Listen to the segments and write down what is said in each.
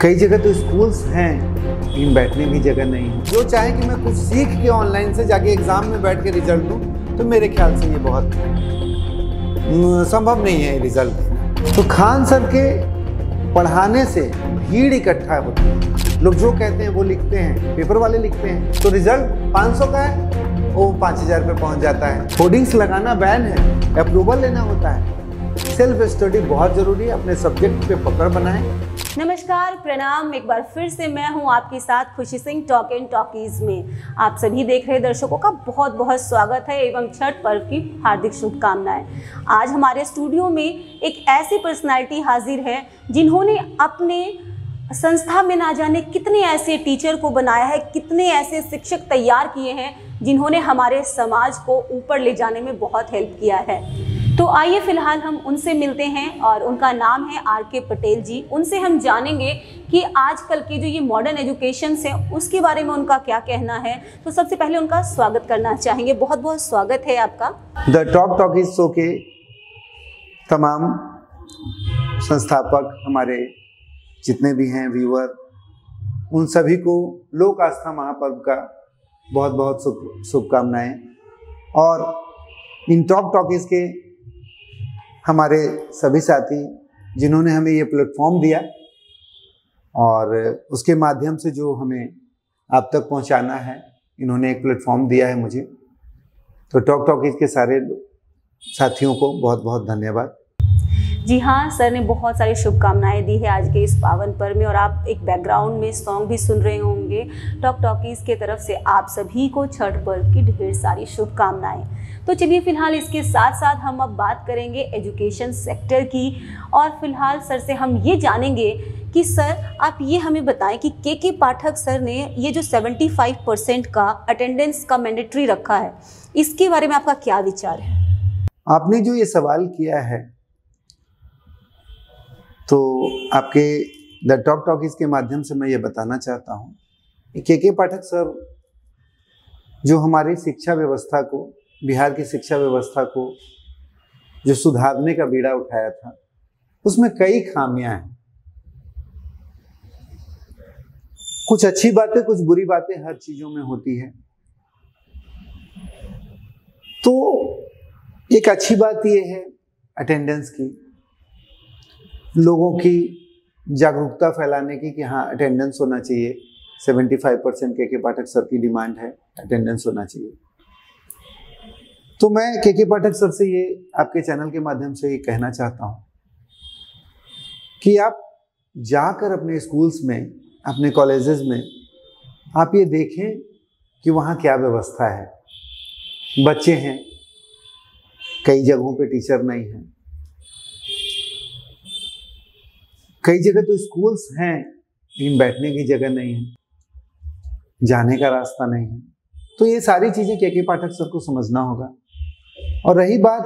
कई जगह तो स्कूल्स हैं लेकिन बैठने की जगह नहीं है। जो चाहे कि मैं कुछ सीख के ऑनलाइन से जाके एग्जाम में बैठ के रिजल्ट दूं, तो मेरे ख्याल से ये बहुत संभव नहीं है रिजल्ट। तो खान सर के पढ़ाने से भीड़ इकट्ठा होती है, लोग जो कहते हैं वो लिखते हैं, पेपर वाले लिखते हैं, तो रिजल्ट 500 का है वो 5000 पे पहुंच जाता है। होर्डिंग्स लगाना बैन है, अप्रूवल लेना होता है। सेल्फ स्टडी बहुत जरूरी है, अपने सब्जेक्ट पे पकड़ बनाएं। नमस्कार, प्रणाम। एक बार फिर से मैं हूं आपके साथ खुशी सिंह टॉक एंड टॉकीज में। आप सभी देख रहे दर्शकों का बहुत बहुत स्वागत है एवं छठ पर्व की हार्दिक शुभकामनाएं। आज हमारे स्टूडियो में एक ऐसी पर्सनालिटी हाजिर है जिन्होंने अपने संस्था में ना जाने कितने ऐसे टीचर को बनाया है, कितने ऐसे शिक्षक तैयार किए हैं जिन्होंने हमारे समाज को ऊपर ले जाने में बहुत हेल्प किया है। तो आइए फिलहाल हम उनसे मिलते हैं और उनका नाम है आर.के. पटेल जी। उनसे हम जानेंगे कि आजकल की जो ये मॉडर्न एजुकेशन है उसके बारे में उनका क्या कहना है। तो सबसे पहले उनका स्वागत करना चाहेंगे। बहुत बहुत स्वागत है आपका। द टॉक टॉकीज शो के तमाम संस्थापक, हमारे जितने भी हैं व्यूअर, उन सभी को लोक आस्था महापर्व का बहुत बहुत शुभकामनाएं। और इन टॉक टॉकीज के हमारे सभी साथी जिन्होंने हमें ये प्लेटफॉर्म दिया और उसके माध्यम से जो हमें आप तक पहुंचाना है, इन्होंने एक प्लेटफॉर्म दिया है मुझे। तो टॉक टॉकीज के सारे साथियों को बहुत बहुत धन्यवाद। जी हाँ, सर ने बहुत सारी शुभकामनाएं दी है आज के इस पावन पर्व में। और आप एक बैकग्राउंड में सॉन्ग भी सुन रहे होंगे। टॉक टॉकीज के तरफ से आप सभी को छठ पर्व की ढेर सारी शुभकामनाएं। तो चलिए फिलहाल इसके साथ साथ हम अब बात करेंगे एजुकेशन सेक्टर की। और फिलहाल सर से हम ये जानेंगे कि सर आप ये हमें बताएं कि के पाठक सर ने ये जो 75% का अटेंडेंस का मैंडेटरी रखा है, इसके बारे में आपका क्या विचार है? आपने जो ये सवाल किया है, तो आपके द टॉक टॉकीज के माध्यम से मैं ये बताना चाहता हूँ कि के पाठक सर जो हमारी शिक्षा व्यवस्था को, बिहार की शिक्षा व्यवस्था को जो सुधारने का बीड़ा उठाया था, उसमें कई खामियां हैं। कुछ अच्छी बातें, कुछ बुरी बातें हर चीजों में होती है। तो एक अच्छी बात यह है अटेंडेंस की, लोगों की जागरूकता फैलाने की कि हाँ अटेंडेंस होना चाहिए। 75% के पाठक सर की डिमांड है, अटेंडेंस होना चाहिए। तो मैं के पाठक सर से ये आपके चैनल के माध्यम से ये कहना चाहता हूँ कि आप जाकर अपने स्कूल्स में, अपने कॉलेजेस में आप ये देखें कि वहाँ क्या व्यवस्था है। बच्चे हैं, कई जगहों पे टीचर नहीं हैं, कई जगह तो स्कूल्स हैं लेकिन बैठने की जगह नहीं है, जाने का रास्ता नहीं है। तो ये सारी चीजें के पाठक सर को समझना होगा। और रही बात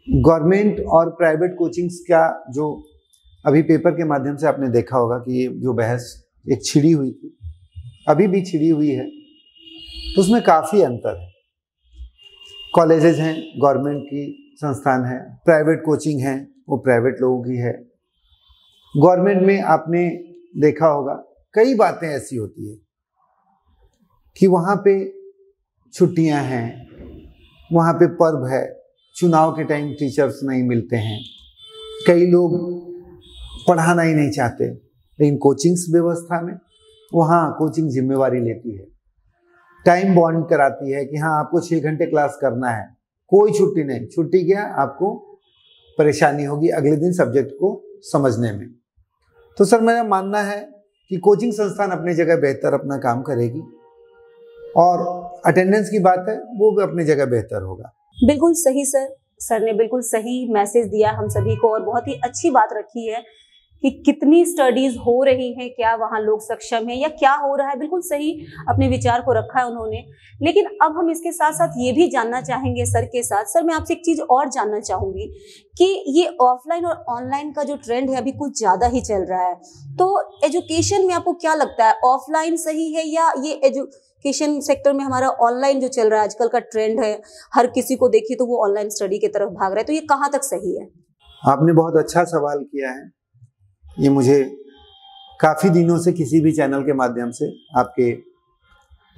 गवर्नमेंट और प्राइवेट कोचिंग्स का, जो अभी पेपर के माध्यम से आपने देखा होगा कि ये जो बहस एक छिड़ी हुई थी, अभी भी छिड़ी हुई है, तो उसमें काफी अंतर है। कॉलेजेस हैं, गवर्नमेंट की संस्थान है, प्राइवेट कोचिंग है, वो प्राइवेट लोगों की है। गवर्नमेंट में आपने देखा होगा कई बातें ऐसी होती है कि वहाँ पे छुट्टियां हैं, वहाँ पे पर्व है, चुनाव के टाइम टीचर्स नहीं मिलते हैं, कई लोग पढ़ाना ही नहीं चाहते। लेकिन कोचिंग्स व्यवस्था में वहाँ कोचिंग जिम्मेवारी लेती है, टाइम बॉन्ड कराती है कि हाँ आपको 6 घंटे क्लास करना है, कोई छुट्टी नहीं। छुट्टी क्या, आपको परेशानी होगी अगले दिन सब्जेक्ट को समझने में। तो सर मेरा मानना है कि कोचिंग संस्थान अपनी जगह बेहतर अपना काम करेगी और अटेंडेंस की बात है वो भी अपनी जगह बेहतर होगा। बिल्कुल सही सर ने बिल्कुल सही मैसेज दिया हम सभी को। और बहुत ही अच्छी बात रखी है कि कितनी स्टडीज हो रही हैं, क्या वहाँ लोग सक्षम हैं या क्या हो रहा है। बिल्कुल सही अपने विचार को रखा है उन्होंने। लेकिन अब हम इसके साथ साथ ये भी जानना चाहेंगे सर के साथ। सर मैं आपसे एक चीज और जानना चाहूंगी कि ये ऑफलाइन और ऑनलाइन का जो ट्रेंड है अभी कुछ ज्यादा ही चल रहा है, तो एजुकेशन में आपको क्या लगता है, ऑफलाइन सही है या ये एजुकेशन सेक्टर में हमारा ऑनलाइन जो चल रहा है आजकल का ट्रेंड है, हर किसी को देखिए तो वो ऑनलाइन स्टडी की तरफ भाग रहा है, तो ये कहाँ तक सही है? आपने बहुत अच्छा सवाल किया है। ये मुझे काफ़ी दिनों से किसी भी चैनल के माध्यम से, आपके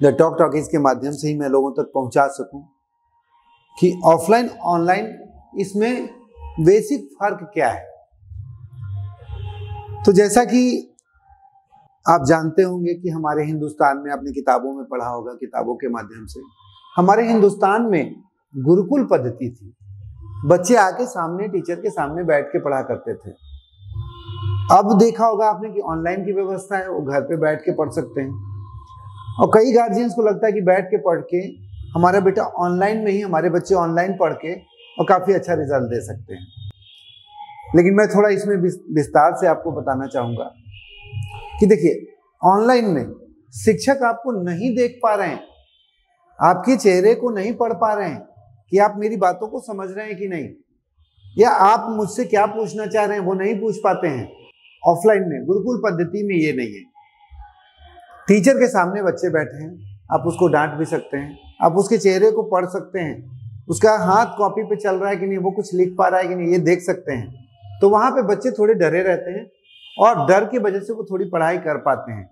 द टॉक टॉकीज के माध्यम से ही मैं लोगों तक पहुंचा सकूं कि ऑफलाइन ऑनलाइन इसमें बेसिक फर्क क्या है। तो जैसा कि आप जानते होंगे कि हमारे हिंदुस्तान में, आपने किताबों में पढ़ा होगा, किताबों के माध्यम से, हमारे हिंदुस्तान में गुरुकुल पद्धति थी। बच्चे आके सामने टीचर के सामने बैठ के पढ़ा करते थे। अब देखा होगा आपने कि ऑनलाइन की व्यवस्था है, वो घर पे बैठ के पढ़ सकते हैं। और कई गार्जियंस को लगता है कि बैठ के पढ़ के हमारा बेटा ऑनलाइन में ही, हमारे बच्चे ऑनलाइन पढ़ के और काफ़ी अच्छा रिजल्ट दे सकते हैं। लेकिन मैं थोड़ा इसमें विस्तार से आपको बताना चाहूँगा कि देखिए, ऑनलाइन में शिक्षक आपको नहीं देख पा रहे हैं, आपके चेहरे को नहीं पढ़ पा रहे हैं कि आप मेरी बातों को समझ रहे हैं कि नहीं, या आप मुझसे क्या पूछना चाह रहे हैं वो नहीं पूछ पाते हैं। ऑफलाइन में, गुरुकुल पद्धति में ये नहीं है। टीचर के सामने बच्चे बैठे हैं, आप उसको डांट भी सकते हैं, आप उसके चेहरे को पढ़ सकते हैं, उसका हाथ कॉपी पे चल रहा है कि नहीं, वो कुछ लिख पा रहा है कि नहीं, ये देख सकते हैं। तो वहां पे बच्चे थोड़े डरे रहते हैं और डर की वजह से वो थोड़ी पढ़ाई कर पाते हैं,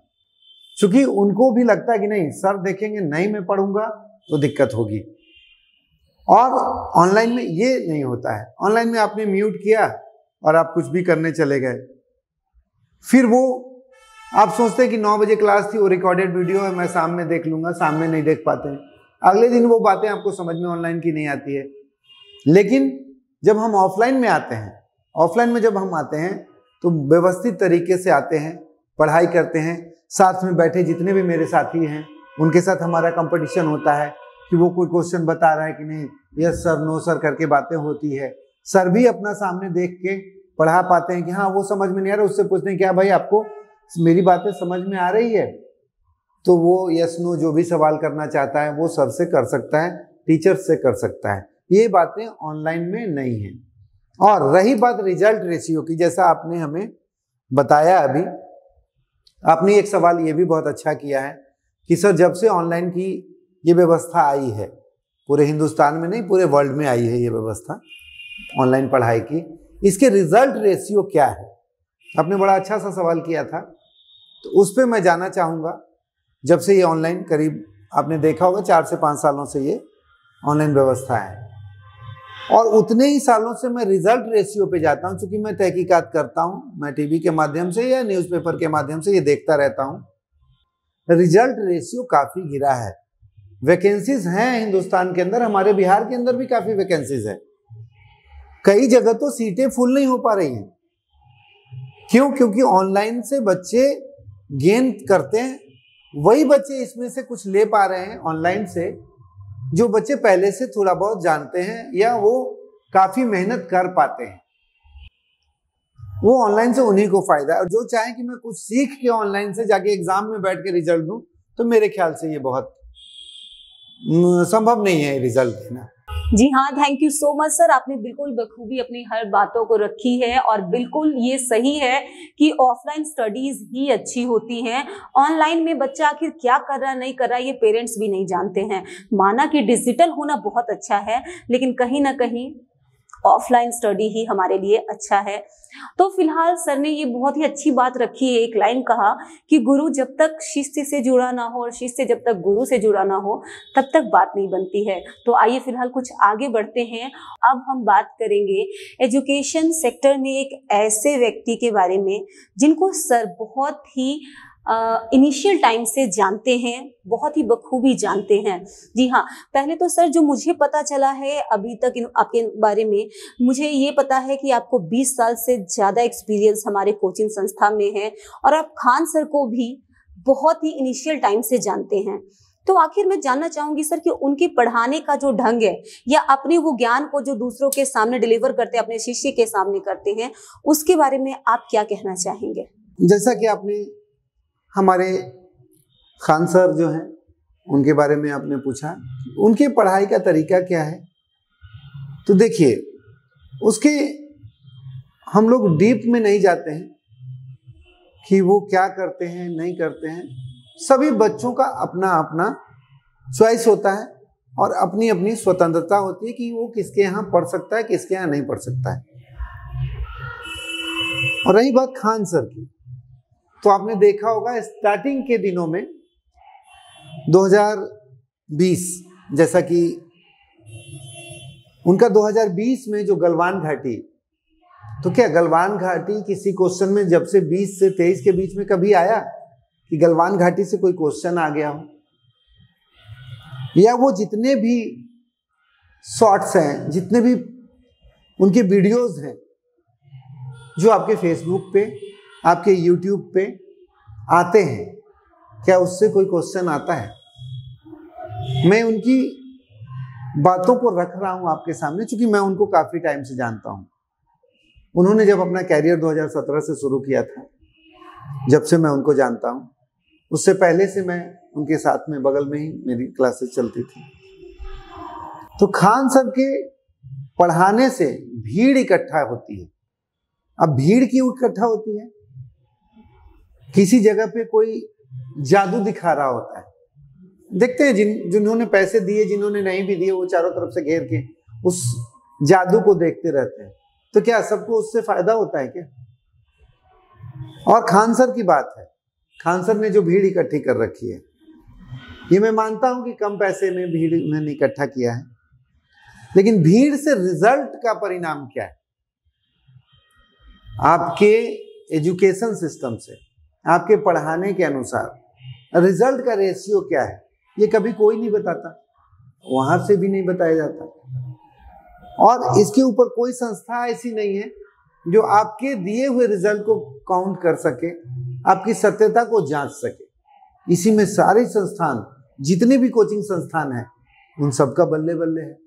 क्योंकि उनको भी लगता है कि नहीं, सर देखेंगे, नहीं मैं पढ़ूंगा तो दिक्कत होगी। और ऑनलाइन में ये नहीं होता है। ऑनलाइन में आपने म्यूट किया और आप कुछ भी करने चले गए, फिर वो आप सोचते हैं कि 9 बजे क्लास थी, वो रिकॉर्डेड वीडियो है, मैं सामने देख लूंगा, सामने नहीं देख पाते हैं। अगले दिन वो बातें आपको समझ में ऑनलाइन की नहीं आती है। लेकिन जब हम ऑफलाइन में आते हैं, ऑफलाइन में जब हम आते हैं तो व्यवस्थित तरीके से आते हैं, पढ़ाई करते हैं, साथ में बैठे जितने भी मेरे साथी हैं उनके साथ हमारा कंपटीशन होता है कि वो कोई क्वेश्चन बता रहा है कि नहीं, यस सर, नो सर करके बातें होती है। सर भी अपना सामने देख के पढ़ा पाते हैं कि हाँ वो समझ में नहीं आ रहा, उससे पूछते हैं क्या भाई आपको मेरी बातें समझ में आ रही है, तो वो यस नो जो भी सवाल करना चाहता है वो सर से कर सकता है, टीचर से कर सकता है। ये बातें ऑनलाइन में नहीं है। और रही बात रिजल्ट रेशियो की, जैसा आपने हमें बताया अभी, आपने एक सवाल ये भी बहुत अच्छा किया है कि सर जब से ऑनलाइन की ये व्यवस्था आई है, पूरे हिंदुस्तान में नहीं पूरे वर्ल्ड में आई है ये व्यवस्था ऑनलाइन पढ़ाई की, इसके रिजल्ट रेशियो क्या है। आपने बड़ा अच्छा सा सवाल किया था, तो उस पर मैं जानना चाहूँगा। जब से ये ऑनलाइन, करीब आपने देखा होगा 4 से 5 सालों से ये ऑनलाइन व्यवस्था है, और उतने ही सालों से मैं रिजल्ट रेशियो पे जाता हूँ, क्योंकि मैं तहकीकात करता हूँ, मैं टीवी के माध्यम से या न्यूज़पेपर के माध्यम से ये देखता रहता हूँ। रिजल्ट रेशियो काफ़ी गिरा है। वैकेंसीज हैं हिंदुस्तान के अंदर, हमारे बिहार के अंदर भी काफ़ी वैकेंसीज है। कई जगह तो सीटें फुल नहीं हो पा रही हैं। क्यों? क्योंकि ऑनलाइन से बच्चे गेन करते हैं, वही बच्चे इसमें से कुछ ले पा रहे हैं ऑनलाइन से, जो बच्चे पहले से थोड़ा बहुत जानते हैं या वो काफी मेहनत कर पाते हैं, वो ऑनलाइन से उन्हीं को फायदा है। और जो चाहे कि मैं कुछ सीख के ऑनलाइन से जाके एग्जाम में बैठ के रिजल्ट दूं, तो मेरे ख्याल से ये बहुत संभव नहीं है रिजल्ट देना। जी हाँ, thank you so much sir, आपने बिल्कुल बखूबी अपनी हर बातों को रखी है, और बिल्कुल ये सही है कि ऑफलाइन स्टडीज ही अच्छी होती हैं। ऑनलाइन में बच्चा आखिर क्या कर रहा नहीं कर रहा ये पेरेंट्स भी नहीं जानते हैं। माना कि डिजिटल होना बहुत अच्छा है, लेकिन कहीं ना कहीं ऑफलाइन स्टडी ही हमारे लिए अच्छा है। तो फिलहाल सर ने ये बहुत ही अच्छी बात रखी है, एक लाइन कहा कि गुरु जब तक शिष्य से जुड़ा ना हो और शिष्य जब तक गुरु से जुड़ा ना हो तब तक बात नहीं बनती है। तो आइए फिलहाल कुछ आगे बढ़ते हैं। अब हम बात करेंगे एजुकेशन सेक्टर में एक ऐसे व्यक्ति के बारे में जिनको सर बहुत ही इनिशियल टाइम से जानते हैं, बहुत ही बखूबी जानते हैं। जी हाँ, पहले तो सर जो मुझे पता चला है अभी तक आपके बारे में, मुझे ये पता है कि आपको 20 साल से ज़्यादा एक्सपीरियंस हमारे कोचिंग संस्था में है, और आप खान सर को भी बहुत ही इनिशियल टाइम से जानते हैं। तो आखिर मैं जानना चाहूंगी सर कि उनके पढ़ाने का जो ढंग है, या अपने वो ज्ञान को जो दूसरों के सामने डिलीवर करते हैं, अपने शिष्य के सामने करते हैं, उसके बारे में आप क्या कहना चाहेंगे? जैसा कि आपने हमारे खान सर जो हैं उनके बारे में आपने पूछा, उनके पढ़ाई का तरीका क्या है, तो देखिए उसके हम लोग डीप में नहीं जाते हैं कि वो क्या करते हैं नहीं करते हैं। सभी बच्चों का अपना अपना चॉइस होता है और अपनी अपनी स्वतंत्रता होती है कि वो किसके यहाँ पढ़ सकता है, किसके यहाँ नहीं पढ़ सकता है। और रही बात खान सर की, तो आपने देखा होगा स्टार्टिंग के दिनों में 2020, जैसा कि उनका 2020 में जो गलवान घाटी, तो क्या गलवान घाटी किसी क्वेश्चन में जब से 20 से 23 के बीच में कभी आया कि गलवान घाटी से कोई क्वेश्चन आ गया हो? या वो जितने भी शॉर्ट्स हैं, जितने भी उनके वीडियोस हैं जो आपके फेसबुक पे, आपके यूट्यूब पे आते हैं, क्या उससे कोई क्वेश्चन आता है? मैं उनकी बातों को रख रहा हूं आपके सामने क्योंकि मैं उनको काफी टाइम से जानता हूं। उन्होंने जब अपना कैरियर 2017 से शुरू किया था, जब से मैं उनको जानता हूं, उससे पहले से मैं उनके साथ में बगल में ही मेरी क्लासेस चलती थी। तो खान सर के पढ़ाने से भीड़ इकट्ठा होती है। अब भीड़ क्यों इकट्ठा होती है? किसी जगह पे कोई जादू दिखा रहा होता है। देखते हैं जिन्होंने पैसे दिए, जिन्होंने नहीं भी दिए, वो चारों तरफ से घेर के उस जादू को देखते रहते हैं। तो क्या सबको उससे फायदा होता है क्या? और खान सर की बात है, खान सर ने जो भीड़ इकट्ठी कर रखी है, ये मैं मानता हूं कि कम पैसे में भीड़ उन्होंने इकट्ठा किया है, लेकिन भीड़ से रिजल्ट का परिणाम क्या है? आपके एजुकेशन सिस्टम से, आपके पढ़ाने के अनुसार रिजल्ट का रेशियो क्या है, ये कभी कोई नहीं बताता, वहां से भी नहीं बताया जाता। और इसके ऊपर कोई संस्था ऐसी नहीं है जो आपके दिए हुए रिजल्ट को काउंट कर सके, आपकी सत्यता को जांच सके। इसी में सारे संस्थान, जितने भी कोचिंग संस्थान हैं, उन सबका बल्ले बल्ले है।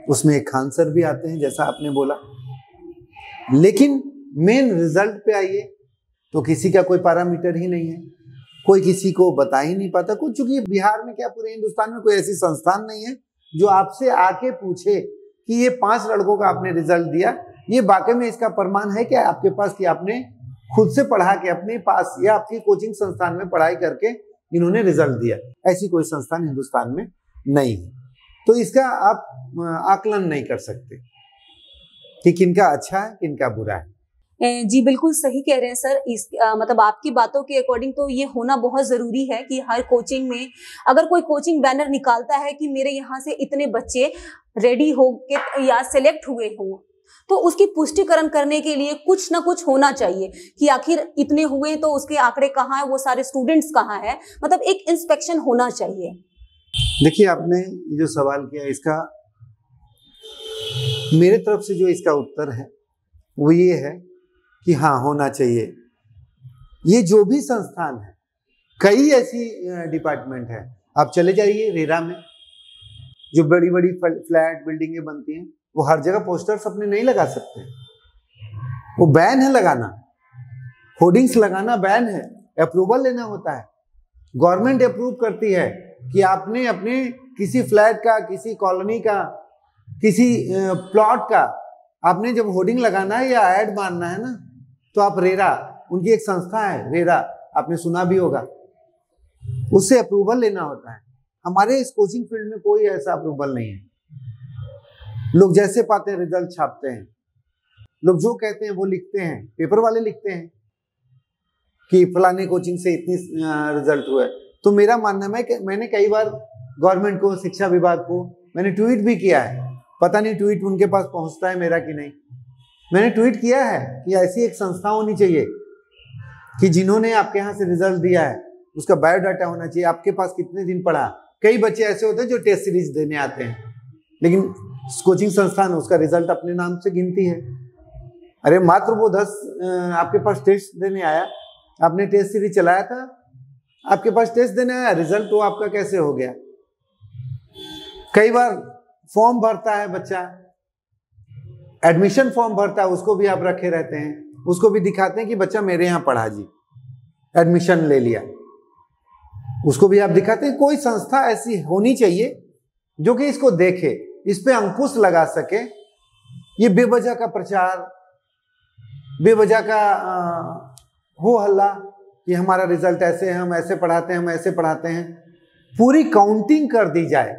उसमें एक खान सर भी आते हैं, जैसा आपने बोला, लेकिन मेन रिजल्ट पे आइए तो किसी का कोई पैरामीटर ही नहीं है, कोई किसी को बता ही नहीं पाता कुछ। चूंकि बिहार में क्या, पूरे हिंदुस्तान में कोई ऐसी संस्थान नहीं है जो आपसे आके पूछे कि ये 5 लड़कों का आपने रिजल्ट दिया, ये वाकई में इसका प्रमाण है क्या आपके पास कि आपने खुद से पढ़ा के अपने पास या आपकी कोचिंग संस्थान में पढ़ाई करके इन्होंने रिजल्ट दिया? ऐसी कोई संस्थान हिंदुस्तान में नहीं है। तो इसका आप आकलन नहीं कर सकते कि किनका अच्छा है, किनका बुरा है। जी बिल्कुल सही कह रहे हैं सर। मतलब आपकी बातों के अकॉर्डिंग तो ये होना बहुत जरूरी है कि हर कोचिंग में अगर कोई कोचिंग बैनर निकालता है कि मेरे यहाँ से इतने बच्चे रेडी हो के या सिलेक्ट हुए हों, तो उसकी पुष्टिकरण करने के लिए कुछ ना कुछ होना चाहिए कि आखिर इतने हुए तो उसके आंकड़े कहाँ है, वो सारे स्टूडेंट्स कहाँ है, मतलब एक इंस्पेक्शन होना चाहिए। देखिए, आपने जो सवाल किया, इसका मेरे तरफ से जो इसका उत्तर है वो ये है कि हाँ, होना चाहिए। ये जो भी संस्थान है, कई ऐसी डिपार्टमेंट है, आप चले जाइए रेरा में, जो बड़ी बड़ी फ्लैट बिल्डिंगें बनती हैं, वो हर जगह पोस्टर्स अपने नहीं लगा सकते, वो बैन है लगाना, होर्डिंग्स लगाना बैन है, अप्रूवल लेना होता है। गवर्नमेंट अप्रूव करती है कि आपने अपने किसी फ्लैट का, किसी कॉलोनी का, किसी प्लॉट का आपने जब होर्डिंग लगाना है या ऐड मारना है ना, तो आप रेरा, उनकी एक संस्था है रेरा, आपने सुना भी होगा, उससे अप्रूवल लेना होता है। हमारे इस कोचिंग फील्ड में कोई ऐसा अप्रूवल नहीं है। लोग जैसे पाते हैं रिजल्ट छापते हैं, लोग जो कहते हैं वो लिखते हैं, पेपर वाले लिखते हैं कि फलाने कोचिंग से इतनी रिजल्ट हुआ है। तो मेरा मानना है कि मैंने कई बार गवर्नमेंट को, शिक्षा विभाग को मैंने ट्वीट भी किया है, पता नहीं ट्वीट उनके पास पहुंचता है मेरा कि नहीं। मैंने ट्वीट किया है कि ऐसी एक संस्था होनी चाहिए कि जिन्होंने आपके यहाँ से रिजल्ट दिया है उसका बायोडाटा होना चाहिए, आपके पास कितने दिन पढ़ा। कई बच्चे ऐसे होते हैं जो टेस्ट सीरीज देने आते हैं, लेकिन कोचिंग संस्थान उसका रिजल्ट अपने नाम से गिनती है। अरे मात्र वो 10 आपके पास टेस्ट देने आया, आपने टेस्ट सीरीज चलाया था, आपके पास टेस्ट देने आया, रिजल्ट तो आपका कैसे हो गया। कई बार फॉर्म भरता है बच्चा, एडमिशन फॉर्म भरता है, उसको भी आप रखे रहते हैं, उसको भी दिखाते हैं कि बच्चा मेरे यहाँ पढ़ा जी, एडमिशन ले लिया, उसको भी आप दिखाते हैं। कोई संस्था ऐसी होनी चाहिए जो कि इसको देखे, इस पे अंकुश लगा सके। ये बेवजह का प्रचार, बेवजह का हो हल्ला कि हमारा रिजल्ट ऐसे है, हम ऐसे पढ़ाते हैं, हम ऐसे पढ़ाते हैं, पूरी काउंटिंग कर दी जाए।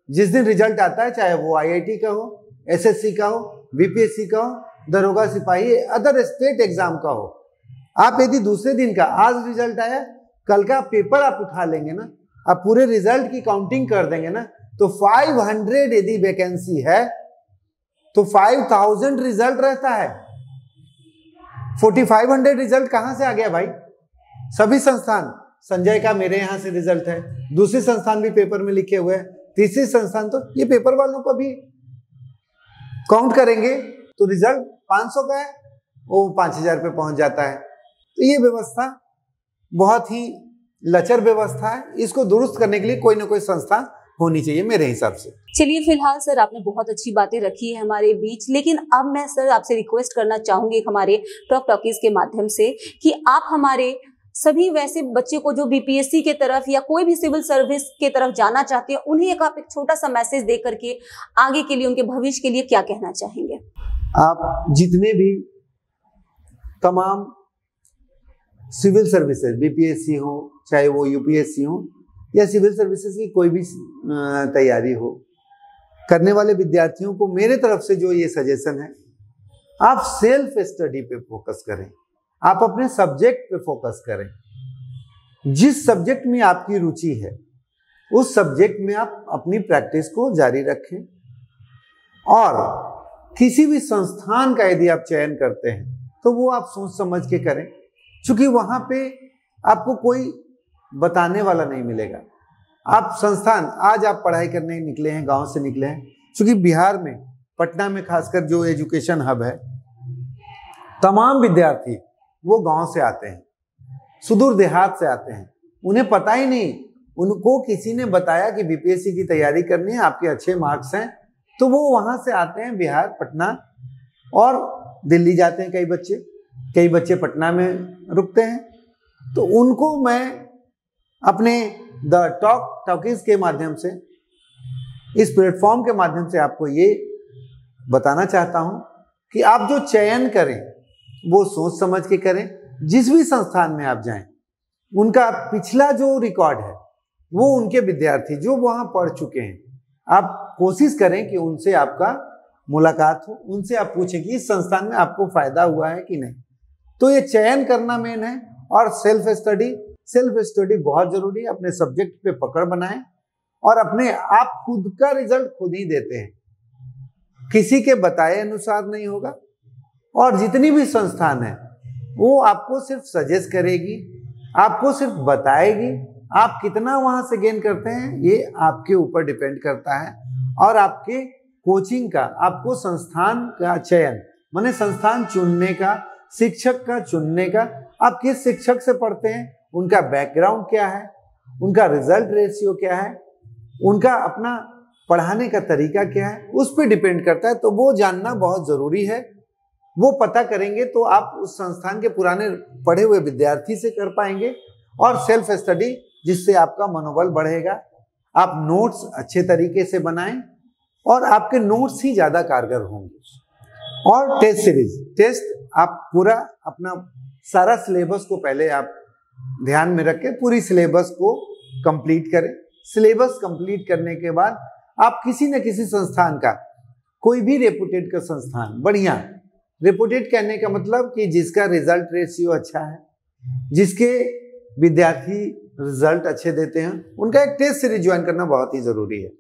जिस दिन रिजल्ट आता है, चाहे वो IIT का हो, SSC का हो, BPSC का हो, दरोगा सिपाही, अदर स्टेट एग्जाम का हो, आप यदि दूसरे दिन का, आज रिजल्ट आया, कल का पेपर आप उठा लेंगे ना, आप पूरे रिजल्ट की काउंटिंग कर देंगे ना, तो 500 यदि वैकेंसी है तो 5000 रिजल्ट रहता है। 4500 रिजल्ट कहां से आ गया भाई? सभी संस्थान, संजय का मेरे यहां से रिजल्ट है, दूसरे संस्थान भी पेपर में लिखे हुए हैं, तीसरी संस्थान, तो ये पेपर वालों को भी काउंट करेंगे तो रिजल्ट 500 का है, वो 5000 पे पहुंच जाता है। तो ये व्यवस्था बहुत ही लचर व्यवस्था है, इसको दुरुस्त करने के लिए कोई ना कोई संस्था होनी चाहिए मेरे हिसाब से। चलिए, फिलहाल सर आपने बहुत अच्छी बातें रखी है हमारे बीच, लेकिन अब मैं सर आपसे रिक्वेस्ट करना चाहूंगी हमारे टॉक टॉकीज के माध्यम से कि आप हमारे सभी वैसे बच्चे को जो बीपीएससी के तरफ या कोई भी सिविल सर्विस के तरफ जाना चाहते हैं, उन्हें आप एक छोटा सा मैसेज दे करके आगे के लिए, उनके भविष्य के लिए क्या कहना चाहेंगे? आप जितने भी तमाम सिविल सर्विसेज, बीपीएससी हो, चाहे वो यूपीएससी हो या सिविल सर्विसेज की कोई भी तैयारी हो, करने वाले विद्यार्थियों को मेरे तरफ से जो ये सजेशन है, आप सेल्फ स्टडी पे फोकस करें, आप अपने सब्जेक्ट पे फोकस करें। जिस सब्जेक्ट में आपकी रुचि है उस सब्जेक्ट में आप अपनी प्रैक्टिस को जारी रखें, और किसी भी संस्थान का यदि आप चयन करते हैं तो वो आप सोच समझ के करें, क्योंकि वहां पे आपको कोई बताने वाला नहीं मिलेगा। आप संस्थान, आज आप पढ़ाई करने निकले हैं, गांव से निकले हैं, क्योंकि बिहार में, पटना में खासकर जो एजुकेशन हब है, तमाम विद्यार्थी वो गांव से आते हैं, सुदूर देहात से आते हैं, उन्हें पता ही नहीं, उनको किसी ने बताया कि बीपीएससी की तैयारी करनी है, आपके अच्छे मार्क्स हैं, तो वो वहां से आते हैं बिहार, पटना, और दिल्ली जाते हैं कई बच्चे पटना में रुकते हैं। तो उनको मैं अपने द टॉक टॉकीज के माध्यम से, इस प्लेटफॉर्म के माध्यम से आपको ये बताना चाहता हूं कि आप जो चयन करें वो सोच समझ के करें। जिस भी संस्थान में आप जाएं, उनका पिछला जो रिकॉर्ड है, वो उनके विद्यार्थी जो वहां पढ़ चुके हैं, आप कोशिश करें कि उनसे आपका मुलाकात हो, उनसे आप पूछें कि इस संस्थान में आपको फायदा हुआ है कि नहीं। तो ये चयन करना मेन है, और सेल्फ स्टडी बहुत जरूरी है। अपने सब्जेक्ट पे पकड़ बनाएं, और अपने आप खुद का रिजल्ट खुद ही देते हैं, किसी के बताए अनुसार नहीं होगा। और जितनी भी संस्थान है वो आपको सिर्फ सजेस्ट करेगी, आपको सिर्फ बताएगी, आप कितना वहां से गेन करते हैं ये आपके ऊपर डिपेंड करता है। और आपके कोचिंग का, आपको संस्थान का चयन, माने संस्थान चुनने का, शिक्षक का चुनने का, आप किस शिक्षक से पढ़ते हैं, उनका बैकग्राउंड क्या है, उनका रिजल्ट रेशियो क्या है, उनका अपना पढ़ाने का तरीका क्या है, उस पर डिपेंड करता है। तो वो जानना बहुत जरूरी है। वो पता करेंगे तो आप उस संस्थान के पुराने पढ़े हुए विद्यार्थी से कर पाएंगे, और सेल्फ स्टडी, जिससे आपका मनोबल बढ़ेगा। आप नोट्स अच्छे तरीके से बनाएं, और आपके नोट्स ही ज्यादा कारगर होंगे। और टेस्ट सीरीज, आप पूरा अपना सारा सिलेबस को पहले आप ध्यान में रख के पूरी सिलेबस को कंप्लीट करें। सिलेबस कंप्लीट करने के बाद आप किसी न किसी संस्थान का, कोई भी रेपुटेड का संस्थान, बढ़िया रेपुटेड कहने का मतलब कि जिसका रिजल्ट रेशियो अच्छा है, जिसके विद्यार्थी रिजल्ट अच्छे देते हैं, उनका एक टेस्ट सीरीज ज्वाइन करना बहुत ही जरूरी है।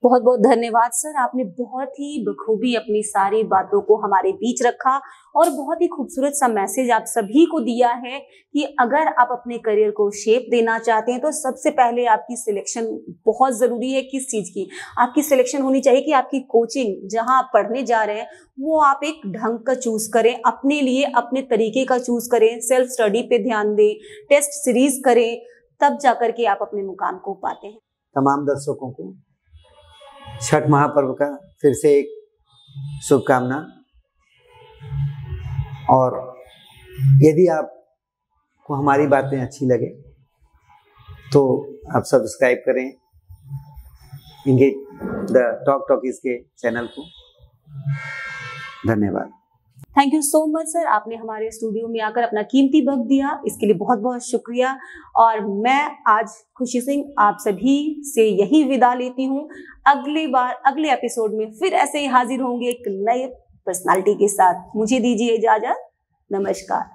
बहुत बहुत धन्यवाद सर, आपने बहुत ही बखूबी अपनी सारी बातों को हमारे बीच रखा, और बहुत ही खूबसूरत सा मैसेज आप सभी को दिया है कि अगर आप अपने करियर को शेप देना चाहते हैं तो सबसे पहले आपकी सिलेक्शन बहुत ज़रूरी है। किस चीज़ की आपकी सिलेक्शन होनी चाहिए कि आपकी कोचिंग जहां आप पढ़ने जा रहे हैं वो आप एक ढंग का चूज़ करें, अपने लिए अपने तरीके का चूज़ करें, सेल्फ स्टडी पे ध्यान दें, टेस्ट सीरीज करें, तब जाकर के आप अपने मुकाम को पाते हैं। तमाम दर्शकों को छठ महापर्व का फिर से एक शुभकामना। और यदि आपको हमारी बातें अच्छी लगे तो आप सब्सक्राइब करें इंगेज द टॉक टॉकीज के चैनल को। धन्यवाद। Thank you so much sir, आपने हमारे स्टूडियो में आकर अपना कीमती वक्त दिया, इसके लिए बहुत बहुत शुक्रिया। और मैं आज खुशी सिंह आप सभी से यही विदा लेती हूँ। अगली बार अगले एपिसोड में फिर ऐसे ही हाजिर होंगे एक नए पर्सनालिटी के साथ। मुझे दीजिए इजाजत, नमस्कार।